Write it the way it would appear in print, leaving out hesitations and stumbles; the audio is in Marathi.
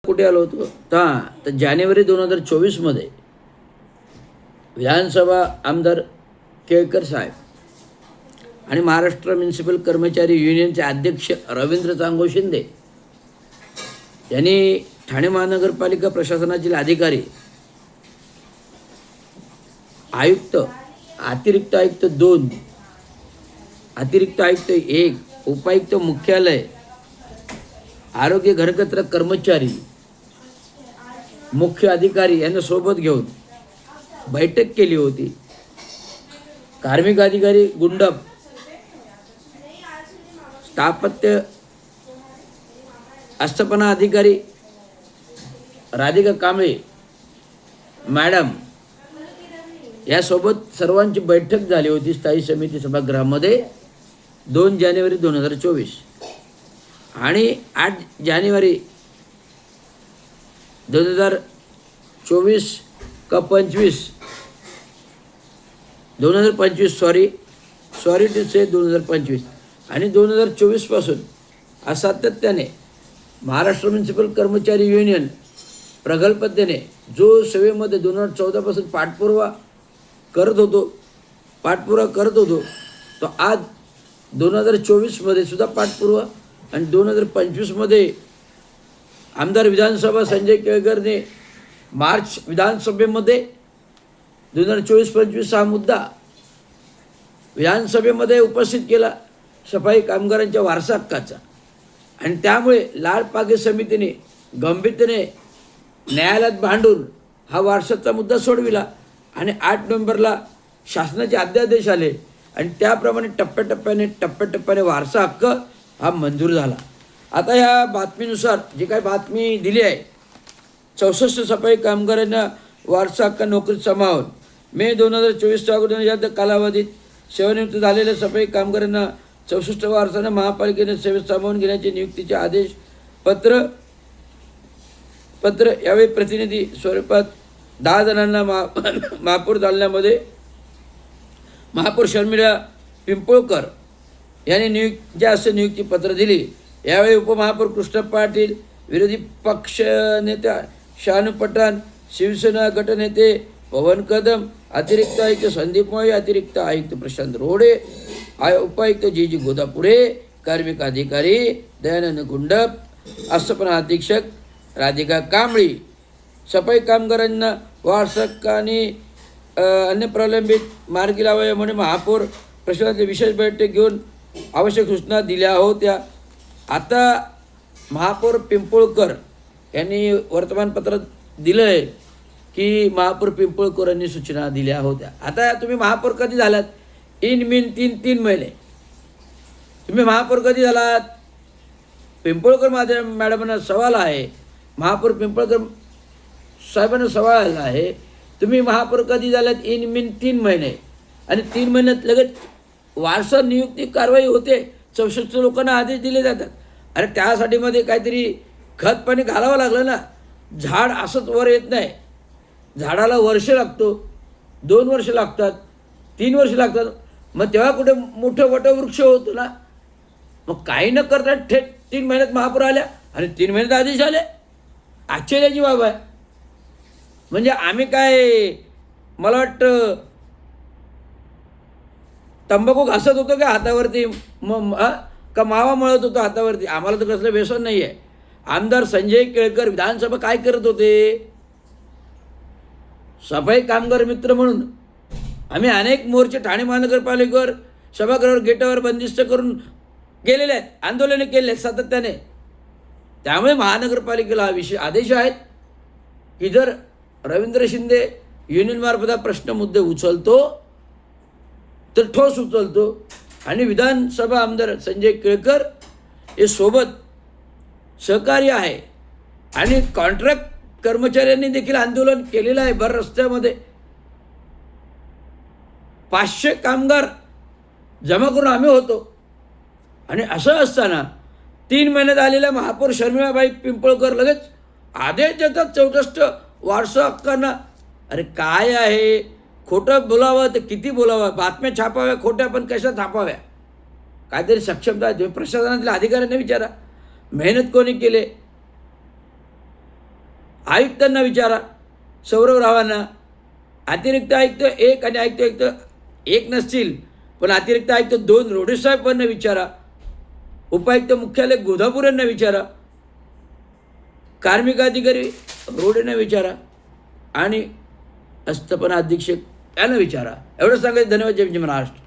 कुठे आलो होतो तर जानेवारी 2024 मध्ये विधानसभा आमदार केळकर साहेब आणि महाराष्ट्र म्युनिसिपल कर्मचारी युनियनचे अध्यक्ष रवींद्र चांगो शिंदे यांनी ठाणे महानगरपालिका प्रशासनातील अधिकारी, आयुक्त, अतिरिक्त आयुक्त 2, अतिरिक्त आयुक्त 1, उपायुक्त मुख्यालय, आरोग्य घरकत्र कर्मचारी, मुख्य अधिकारी यांना सोबत घेऊन बैठक केली होती. कार्मिक अधिकारी गुंडप, स्थापत्य आस्थापना अधिकारी राधिका कांबळे मॅडम यासोबत सर्वांची बैठक झाली होती स्थायी समिती सभागृहामध्ये 2 जानेवारी 2024 आणि 8 जानेवारी 2024 का 25 2025 सॉरी टू से 2025 आणि 2024 पासून सातत्याने महाराष्ट्र म्युनिसिपल कर्मचारी युनियन प्रगल्भतेने जो सेवेमध्ये 2014 पासून पाठपुरावा करत होतो तो आज 2024 मध्ये सुद्धा पाठपुरावा आणि 2025 मध्ये आमदार विधानसभा संजय केळकरने मार्च विधानसभेमध्ये 2024-25 हा मुद्दा विधानसभेमध्ये उपस्थित केला सफाई कामगारांच्या वारसा हक्काचा. आणि त्यामुळे लाल पागे समितीने गंभीरतेने न्यायालयात भांडून हा वारसाचा मुद्दा सोडविला आणि 8 नोव्हेंबरला शासनाचे अध्यादेश आले आणि त्याप्रमाणे टप्प्याटप्प्याने वारसा हक्क हा मंजूर झाला. आता या बातमीनुसार जी काही बातमी दिली आहे, 64 सफाई कामगारांना वारसा हक्क नोकरीत सामावून मे 2024 अगोदर या कालावधीत सेवानिवृत्त झालेल्या सफाई कामगारांना 64 वारसांना महापालिकेने सेवेत सामावून घेण्याचे नियुक्तीचे आदेश पत्र यावेळी प्रतिनिधी स्वरूपात 10 जणांना महापौर दालनामध्ये महापौर शर्मिला पिंपळकर यांनी असे नियुक्तीपत्र दिली. यावेळी उपमहापौर कृष्ण पाटील, विरोधी पक्ष नेत्या शानू पठाण, शिवसेना गटनेते पवन कदम, अतिरिक्त आयुक्त संदीप मोये, अतिरिक्त आयुक्त प्रशांत रोडे, उपायुक्त जी गोदापुरे, कार्मिक अधिकारी दयानंद गुंडप, आस्थापना अधीक्षक राधिका कांबळे, सफाई कामगारांना वारसा आणि अन्य प्रलंबित मार्गी लावावे म्हणून महापौर प्रशासनाची विशेष बैठक घेऊन आवश्यक सूचना दिल्या होत्या. आता महापौर पिंपळकर यांनी वर्तमानपत्रात दिलं आहे की महापौर पिंपळकर यांनी सूचना दिल्या होत्या. आता तुम्ही महापौर कधी झालात? इन मीन 3 महिने तुम्ही महापौर कधी झालात? पिंपळकर मॅडमांना सवाल आहे, महापौर पिंपळकर साहेबांना सवाल आहे, तुम्ही महापौर कधी झालात? इन मीन 3 महिने आणि 3 महिन्यात लगेच वारसा नियुक्ती कारवाई होते. 64 लोकांना आदेश दिले जातात. अरे त्यासाठी मध्ये काहीतरी खत पाणी घालावं लागलं ना. झाड असंच वर येत नाही. झाडाला वर्ष लागतो, 2 वर्ष लागतात, 3 वर्ष लागतात. मग तेव्हा कुठे मोठं वटवृक्ष होतो ना. मग काही न करता थेट 3 महिन्यात महापौर आल्या आणि 3 महिन्यात आदेश आले. आश्चर्याची बाब आहे. म्हणजे आम्ही काय, मला वाटतं तंबाखू घासत होतो का हातावरती, का मावा मळत होतो हातावरती? आम्हाला तर कसलं व्यसन नाही आहे. आमदार संजय केळकर विधानसभा काय करत होते? सफाई कामगार मित्र म्हणून आम्ही अनेक मोर्चे ठाणे महानगरपालिकेवर सभागृहावर गेटावर बंदिस्त करून गेलेले आहेत, आंदोलने केले आहेत सातत्याने. त्यामुळे महानगरपालिकेला हा आदेश आहेत की जर रवींद्र शिंदे युनियनमार्फत हा प्रश्न मुद्दे उचलतो तर ठोस उचलतो. आणि विधानसभा आमदार संजय केळकर हे सोबत सहकार्य आहे. आणि कॉन्ट्रॅक्ट कर्मचाऱ्यांनी देखील आंदोलन केलेलं आहे. भर रस्त्यामध्ये 500 कामगार जमा करून आम्ही होतो. आणि असं असताना 3 महिन्यात आलेल्या महापौर शर्मिलाबाई पिंपळकर लगेच आदेश देतात 64 वारसा हक्कांना. अरे काय आहे? खोटं बोलावं तर किती बोलावं? बातम्या छापाव्या खोट्या, पण कशा छापाव्या? काहीतरी सक्षमता प्रशासनातील अधिकाऱ्यांना विचारा, मेहनत कोणी केले. आयुक्तांना विचारा, सौरवरावांना. अतिरिक्त आयुक्त एक आणि आयुक्त एक नसतील, पण अतिरिक्त आयुक्त 2 रोडे साहेबांना विचारा, उपायुक्त मुख्यालय गोधापूर यांना विचारा, कार्मिक अधिकारी रोडेंना विचारा आणि अस्थापना अधीक्षक यांना विचारा. एवढं सांगायचं. धन्यवाद. जय महाराष्ट्र.